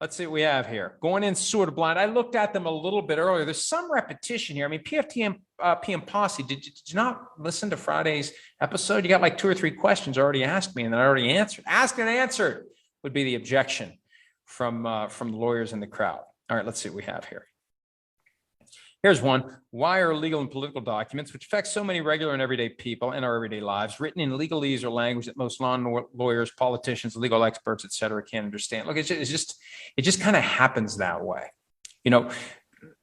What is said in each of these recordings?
Let's see what we have here. Going in sort of blind. I looked at them a little bit earlier. There's some repetition here. I mean, PFT and PM Posse, did you not listen to Friday's episode? You got like 2 or 3 questions already asked me, and then I already answered. Asked and answered would be the objection from the lawyers in the crowd. All right, let's see what we have here. Here's one. Why are legal and political documents, which affect so many regular and everyday people in our everyday lives, written in legalese or language that most lawyers, politicians, legal experts, et cetera, can't understand? Look, it just kind of happens that way. You know,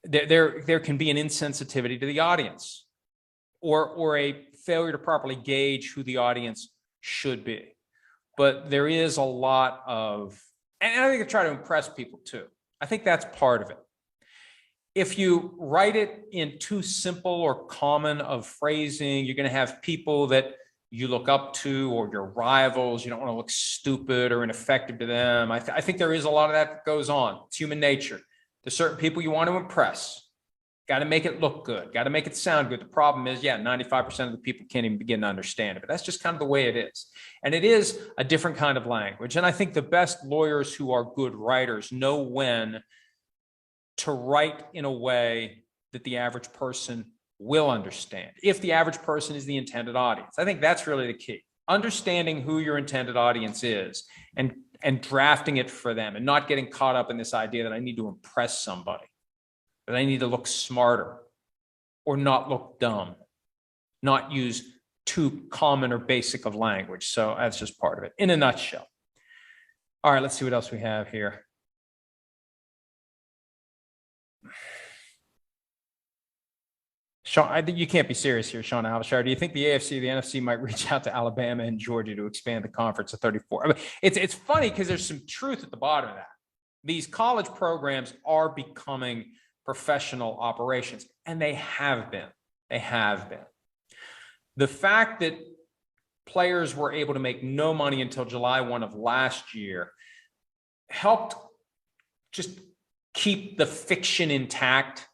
there can be an insensitivity to the audience or a failure to properly gauge who the audience should be. But there is a lot of, and I think I try to impress people too. I think that's part of it. If you write it in too simple or common of phrasing, you're going to have people that you look up to or your rivals. You don't want to look stupid or ineffective to them. I think there is a lot of that goes on. It's human nature. There's certain people you want to impress. Got to make it look good. Got to make it sound good. The problem is, 95% of the people can't even begin to understand it. But that's just kind of the way it is. And it is a different kind of language. And I think the best lawyers who are good writers know when to write in a way that the average person will understand, if the average person is the intended audience. I think that's really the key. Understanding who your intended audience is and drafting it for them and not getting caught up in this idea that I need to impress somebody, that I need to look smarter or not look dumb, not use too common or basic of language. So that's just part of it in a nutshell. All right, let's see what else we have here. Sean, I think you can't be serious here, Sean Alshire. Do you think the AFC or the NFC might reach out to Alabama and Georgia to expand the conference to 34? I mean, it's funny because there's some truth at the bottom of that. These college programs are becoming professional operations, and they have been. They have been. The fact that players were able to make no money until July 1 of last year helped just keep the fiction intact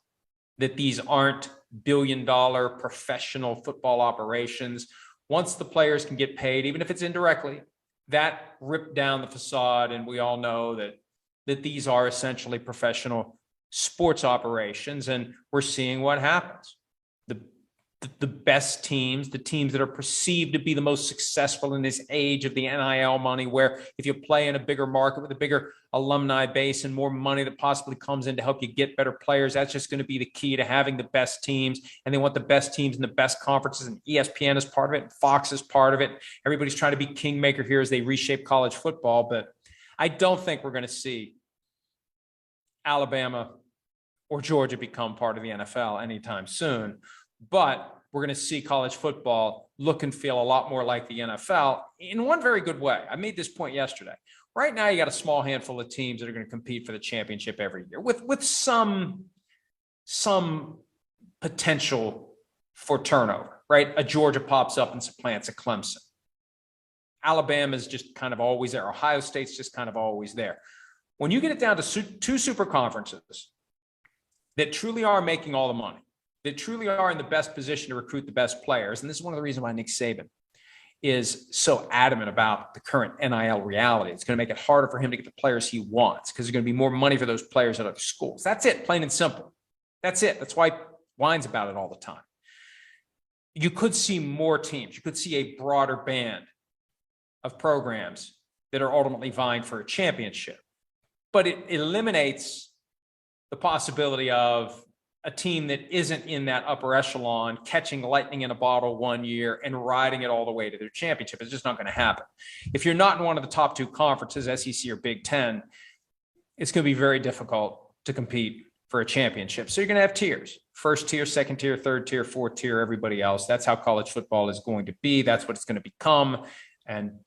that these aren't billion-dollar professional football operations. Once the players can get paid, even if it's indirectly, that ripped down the facade, and we all know that these are essentially professional sports operations, and we're seeing what happens. The best teams, the teams that are perceived to be the most successful in this age of the NIL money, where if you play in a bigger market with a bigger alumni base and more money that possibly comes in to help you get better players, that's just going to be the key to having the best teams. And they want the best teams in the best conferences, and ESPN is part of it, and Fox is part of it. Everybody's trying to be kingmaker here as they reshape college football, but I don't think we're going to see Alabama or Georgia become part of the NFL anytime soon. But we're going to see college football look and feel a lot more like the NFL in one very good way. I made this point yesterday. Right now, you got a small handful of teams that are going to compete for the championship every year with some potential for turnover, right? A Georgia pops up and supplants a Clemson. Alabama's just kind of always there. Ohio State's just kind of always there. When you get it down to 2 super conferences that truly are making all the money, that truly are in the best position to recruit the best players. And this is one of the reasons why Nick Saban is so adamant about the current NIL reality. It's going to make it harder for him to get the players he wants because there's going to be more money for those players at other schools. That's it, plain and simple. That's it. That's why he whines about it all the time. You could see more teams. You could see a broader band of programs that are ultimately vying for a championship. But it eliminates the possibility of a team that isn't in that upper echelon catching lightning in a bottle one year and riding it all the way to their championship. It's just not going to happen. If you're not in one of the top 2 conferences, SEC or Big Ten, it's going to be very difficult to compete for a championship. So you're going to have tiers: first tier, second tier, third tier, fourth tier, everybody else. That's how college football is going to be. That's what it's going to become. And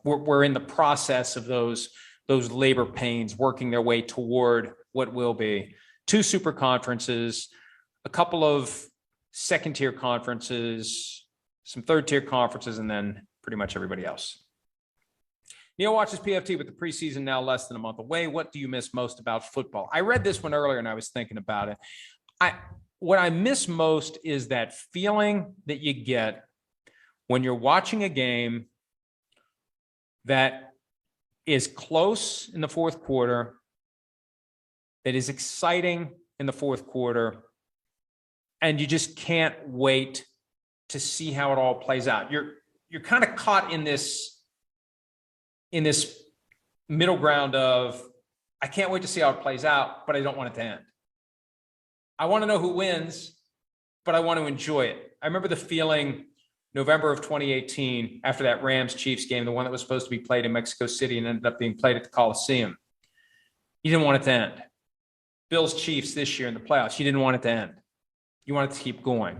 we're in the process of those labor pains working their way toward what will be 2 super conferences, a couple of second-tier conferences, some third-tier conferences, and then pretty much everybody else. Neil watches PFT with the preseason now less than a month away. What do you miss most about football? I read this one earlier, and I was thinking about it. What I miss most is that feeling that you get when you're watching a game that is close in the fourth quarter, that is exciting in the fourth quarter, and you just can't wait to see how it all plays out. You're kind of caught in this middle ground of, I can't wait to see how it plays out, but I don't want it to end. I want to know who wins, but I want to enjoy it. I remember the feeling November of 2018 after that Rams-Chiefs game, the one that was supposed to be played in Mexico City and ended up being played at the Coliseum. You didn't want it to end. Bills-Chiefs this year in the playoffs, you didn't want it to end. You want it to keep going.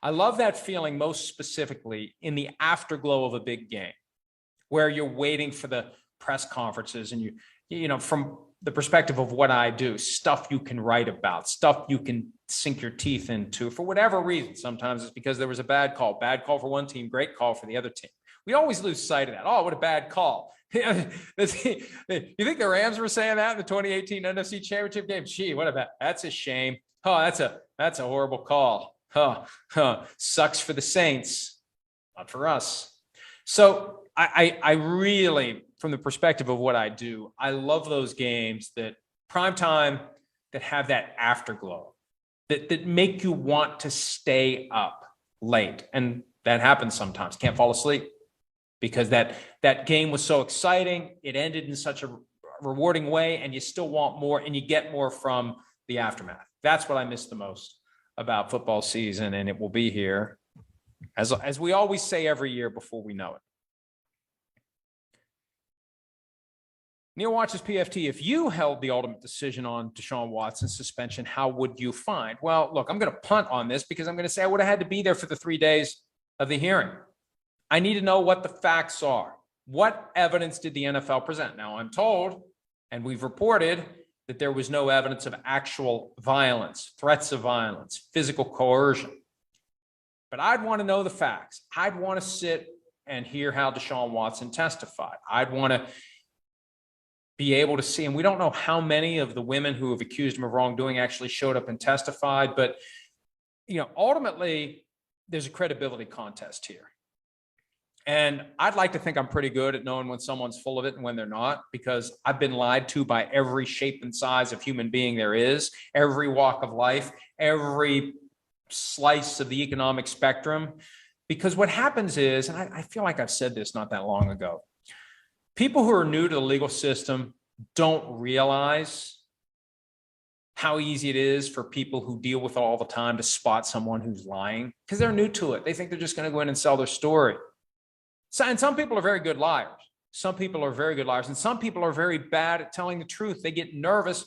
I love that feeling most specifically in the afterglow of a big game, where you're waiting for the press conferences and you know, from the perspective of what I do, stuff you can write about, stuff you can sink your teeth into for whatever reason. Sometimes it's because there was a bad call for one team, great call for the other team. We always lose sight of that. Oh, what a bad call. You think the Rams were saying that in the 2018 NFC Championship game? Gee, that's a shame. Oh, that's a horrible call. Sucks for the Saints, not for us. So I really, from the perspective of what I do, I love those games that primetime that have that afterglow, that make you want to stay up late. And that happens sometimes. Can't fall asleep because that game was so exciting. It ended in such a rewarding way, and you still want more, and you get more from the aftermath. That's what I miss the most about football season, and it will be here, as we always say every year before we know it. Neil watches PFT. If you held the ultimate decision on Deshaun Watson's suspension, how would you find? Well, look, I'm going to punt on this because I'm going to say I would have had to be there for the 3 days of the hearing. I need to know what the facts are. What evidence did the NFL present? Now, I'm told, and we've reported, that there was no evidence of actual violence, threats of violence, physical coercion. But I'd want to know the facts. I'd want to sit and hear how Deshaun Watson testified. I'd want to be able to see, and we don't know how many of the women who have accused him of wrongdoing actually showed up and testified, but ultimately there's a credibility contest here. And I'd like to think I'm pretty good at knowing when someone's full of it and when they're not, because I've been lied to by every shape and size of human being there is, every walk of life, every slice of the economic spectrum. Because what happens is, and I feel like I've said this not that long ago, people who are new to the legal system don't realize how easy it is for people who deal with it all the time to spot someone who's lying because they're new to it. They think they're just going to go in and sell their story. So, and some people are very good liars. Some people are very good liars, and some people are very bad at telling the truth. They get nervous,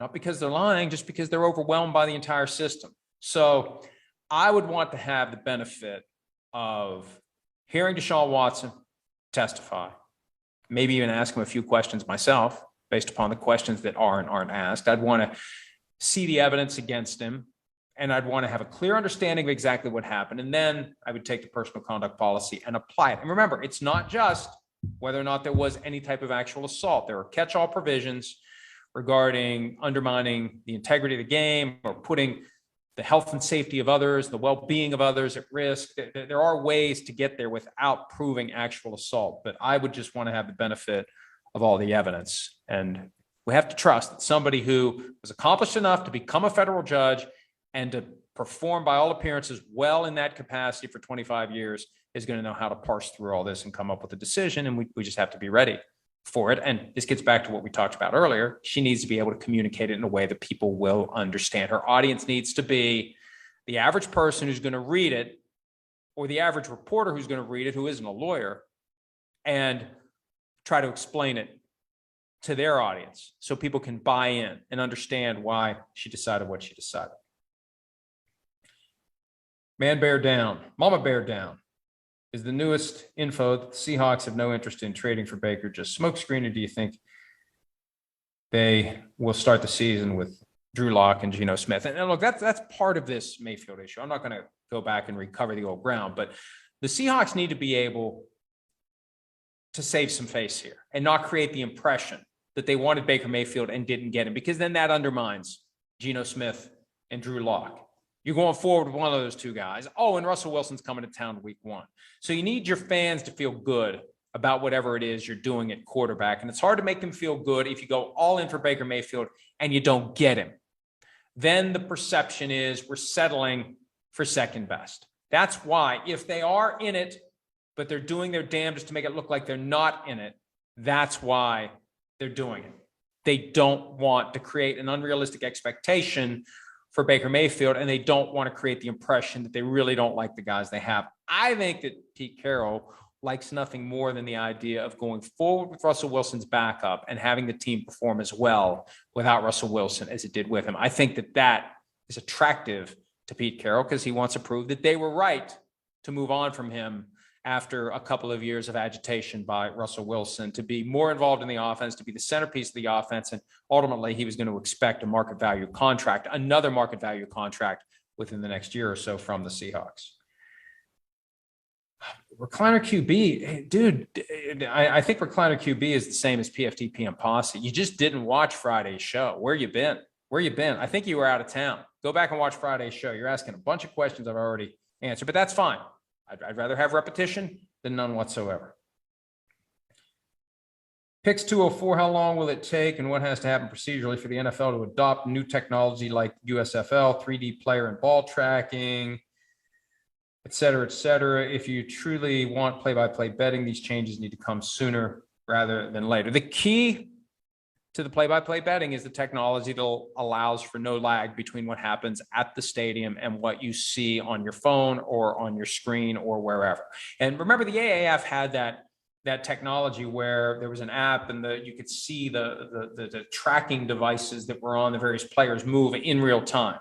not because they're lying, just because they're overwhelmed by the entire system. So I would want to have the benefit of hearing Deshaun Watson testify, maybe even ask him a few questions myself based upon the questions that are and aren't asked. I'd want to see the evidence against him, and I'd want to have a clear understanding of exactly what happened. And then I would take the personal conduct policy and apply it. And remember, it's not just whether or not there was any type of actual assault. There are catch-all provisions regarding undermining the integrity of the game or putting the health and safety of others, the well-being of others at risk. There are ways to get there without proving actual assault, but I would just want to have the benefit of all the evidence. And we have to trust that somebody who was accomplished enough to become a federal judge and to perform by all appearances well in that capacity for 25 years is going to know how to parse through all this and come up with a decision. And we just have to be ready for it. And this gets back to what we talked about earlier. She needs to be able to communicate it in a way that people will understand. Her audience needs to be the average person who's going to read it, or the average reporter who's going to read it, who isn't a lawyer, and try to explain it to their audience so people can buy in and understand why she decided what she decided. Man bear down, mama bear down is the newest info. The Seahawks have no interest in trading for Baker. Just smokescreen, or do you think they will start the season with Drew Lock and Geno Smith? And look, that's part of this Mayfield issue. I'm not going to go back and recover the old ground, but the Seahawks need to be able to save some face here and not create the impression that they wanted Baker Mayfield and didn't get him, because then that undermines Geno Smith and Drew Lock. You're going forward with one of those two guys. Oh, and Russell Wilson's coming to town week 1. So you need your fans to feel good about whatever it is you're doing at quarterback. And it's hard to make them feel good if you go all in for Baker Mayfield and you don't get him. Then the perception is we're settling for second best. That's why if they are in it, but they're doing their damnedest to make it look like they're not in it, that's why they're doing it. They don't want to create an unrealistic expectation for Baker Mayfield, and they don't want to create the impression that they really don't like the guys they have. I think that Pete Carroll likes nothing more than the idea of going forward with Russell Wilson's backup and having the team perform as well without Russell Wilson as it did with him. I think that that is attractive to Pete Carroll because he wants to prove that they were right to move on from him after a couple of years of agitation by Russell Wilson, to be more involved in the offense, to be the centerpiece of the offense. And ultimately, he was going to expect a market value contract, another market value contract within the next year or so from the Seahawks. Recliner QB, dude, I think Recliner QB is the same as PFT and Posse. You just didn't watch Friday's show. Where you been? I think you were out of town. Go back and watch Friday's show. You're asking a bunch of questions I've already answered, but that's fine. I'd rather have repetition than none whatsoever. Picks 204, how long will it take and what has to happen procedurally for the NFL to adopt new technology like USFL, 3D player and ball tracking, et cetera, if you truly want play-by-play betting, these changes need to come sooner rather than later. The key to the play-by-play betting is the technology that allows for no lag between what happens at the stadium and what you see on your phone or on your screen or wherever. And remember, the AAF had that technology where there was an app and you could see the tracking devices that were on the various players move in real time.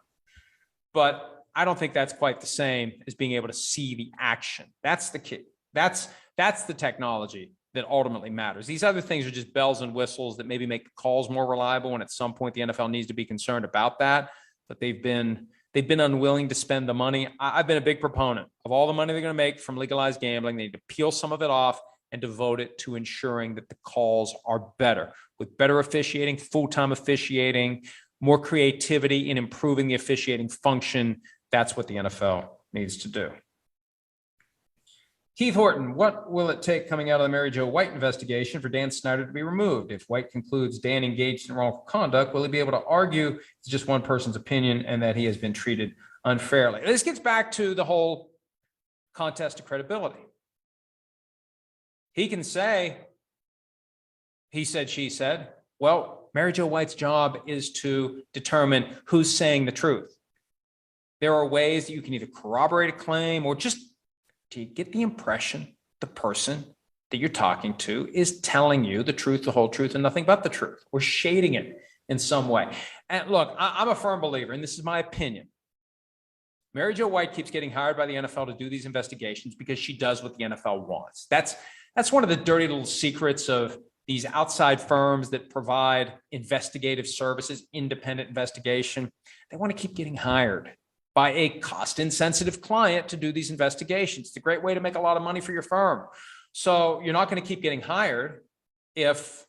But I don't think that's quite the same as being able to see the action. That's the key. That's the technology that ultimately matters. These other things are just bells and whistles that maybe make the calls more reliable, and at some point the NFL needs to be concerned about that. But they've been unwilling to spend the money. I've been a big proponent of all the money they're going to make from legalized gambling. They need to peel some of it off and devote it to ensuring that the calls are better, with better officiating, full-time officiating, more creativity in improving the officiating function. That's what the NFL needs to do. Keith Horton, what will it take coming out of the Mary Jo White investigation for Dan Snyder to be removed? If White concludes Dan engaged in wrongful conduct, will he be able to argue it's just one person's opinion and that he has been treated unfairly? This gets back to the whole contest of credibility. He can say, he said, she said. Well, Mary Jo White's job is to determine who's saying the truth. There are ways that you can either corroborate a claim or just do you get the impression the person that you're talking to is telling you the truth, the whole truth, and nothing but the truth, or shading it in some way. And look, I'm a firm believer, and this is my opinion. Mary Jo White keeps getting hired by the NFL to do these investigations because she does what the NFL wants. That's one of the dirty little secrets of these outside firms that provide investigative services, independent investigation. They want to keep getting hired by a cost-insensitive client to do these investigations. It's a great way to make a lot of money for your firm. So you're not going to keep getting hired if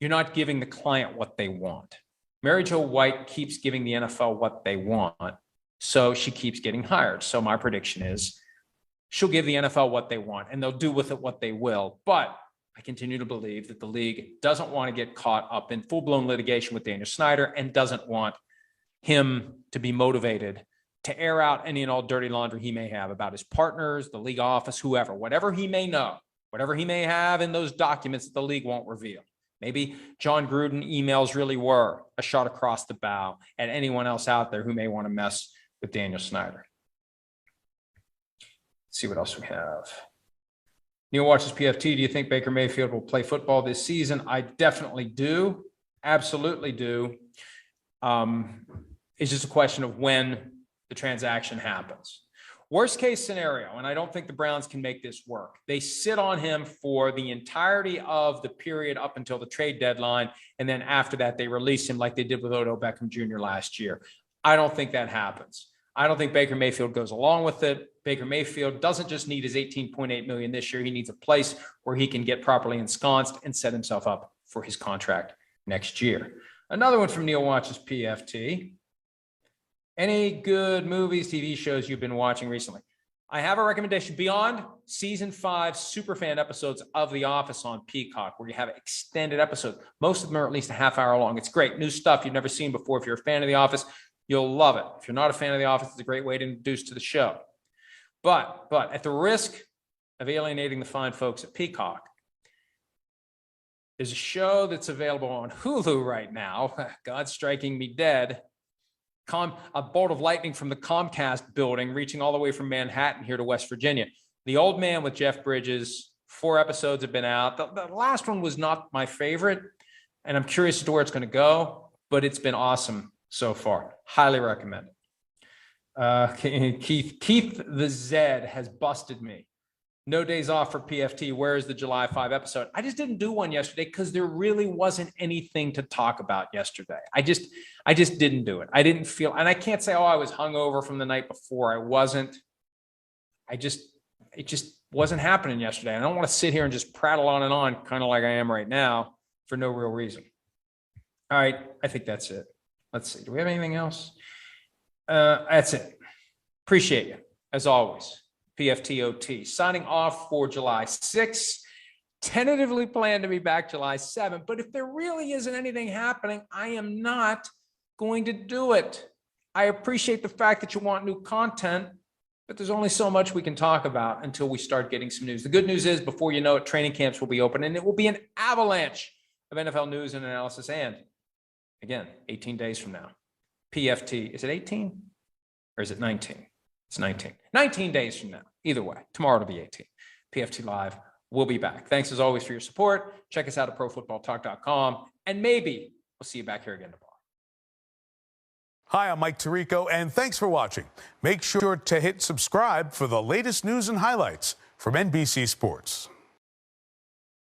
you're not giving the client what they want. Mary Jo White keeps giving the NFL what they want, so she keeps getting hired. So my prediction is she'll give the NFL what they want, and they'll do with it what they will. But I continue to believe that the league doesn't want to get caught up in full-blown litigation with Daniel Snyder and doesn't want him to be motivated to air out any and all dirty laundry he may have about his partners, the league office, whoever, whatever he may know, whatever he may have in those documents that the league won't reveal. Maybe John Gruden emails really were a shot across the bow at anyone else out there who may want to mess with Daniel Snyder. Let's see what else we have. Neil watches PFT. Do you think Baker Mayfield will play football this season? I definitely do. Absolutely do. It's just a question of when the transaction happens. Worst case scenario, and I don't think the Browns can make this work, they sit on him for the entirety of the period up until the trade deadline, and then after that, they release him like they did with Odell Beckham Jr. last year. I don't think that happens. I don't think Baker Mayfield goes along with it. Baker Mayfield doesn't just need his $18.8 million this year. He needs a place where he can get properly ensconced and set himself up for his contract next year. Another one from Neil Watches PFT. Any good movies, TV shows you've been watching recently? I have a recommendation beyond season 5 superfan episodes of The Office on Peacock, where you have extended episodes. Most of them are at least a half hour long. It's great. New stuff you've never seen before. If you're a fan of The Office, you'll love it. If you're not a fan of The Office, it's a great way to introduce to the show. But at the risk of alienating the fine folks at Peacock, there's a show that's available on Hulu right now. God's striking me dead. A bolt of lightning from the Comcast building, reaching all the way from Manhattan here to West Virginia. The Old Man with Jeff Bridges. 4 episodes have been out. The last one was not my favorite, and I'm curious as to where it's going to go, but it's been awesome so far. Highly recommend it. Keith the Zed has busted me. No days off for PFT. Where is the July 5 episode? I just didn't do one yesterday because there really wasn't anything to talk about yesterday. I just didn't do it. I didn't feel, and I can't say, oh, I was hungover from the night before. I wasn't. It just wasn't happening yesterday. I don't want to sit here and just prattle on and on, kind of like I am right now, for no real reason. All right, I think that's it. Let's see. Do we have anything else? That's it. Appreciate you, as always. PFT OT signing off for July 6th. Tentatively plan to be back July 7th, but if there really isn't anything happening, I am not going to do it. I appreciate the fact that you want new content, but there's only so much we can talk about until we start getting some news. The good news is, before you know it, training camps will be open, and it will be an avalanche of NFL news and analysis. And again, 18 days from now, PFT, is it 18 or is it 19? It's 19. 19 days from now. Either way, tomorrow it'll be 18. PFT Live will be back. Thanks as always for your support. Check us out at profootballtalk.com, and maybe we'll see you back here again tomorrow. Hi, I'm Mike Tirico, and thanks for watching. Make sure to hit subscribe for the latest news and highlights from NBC Sports.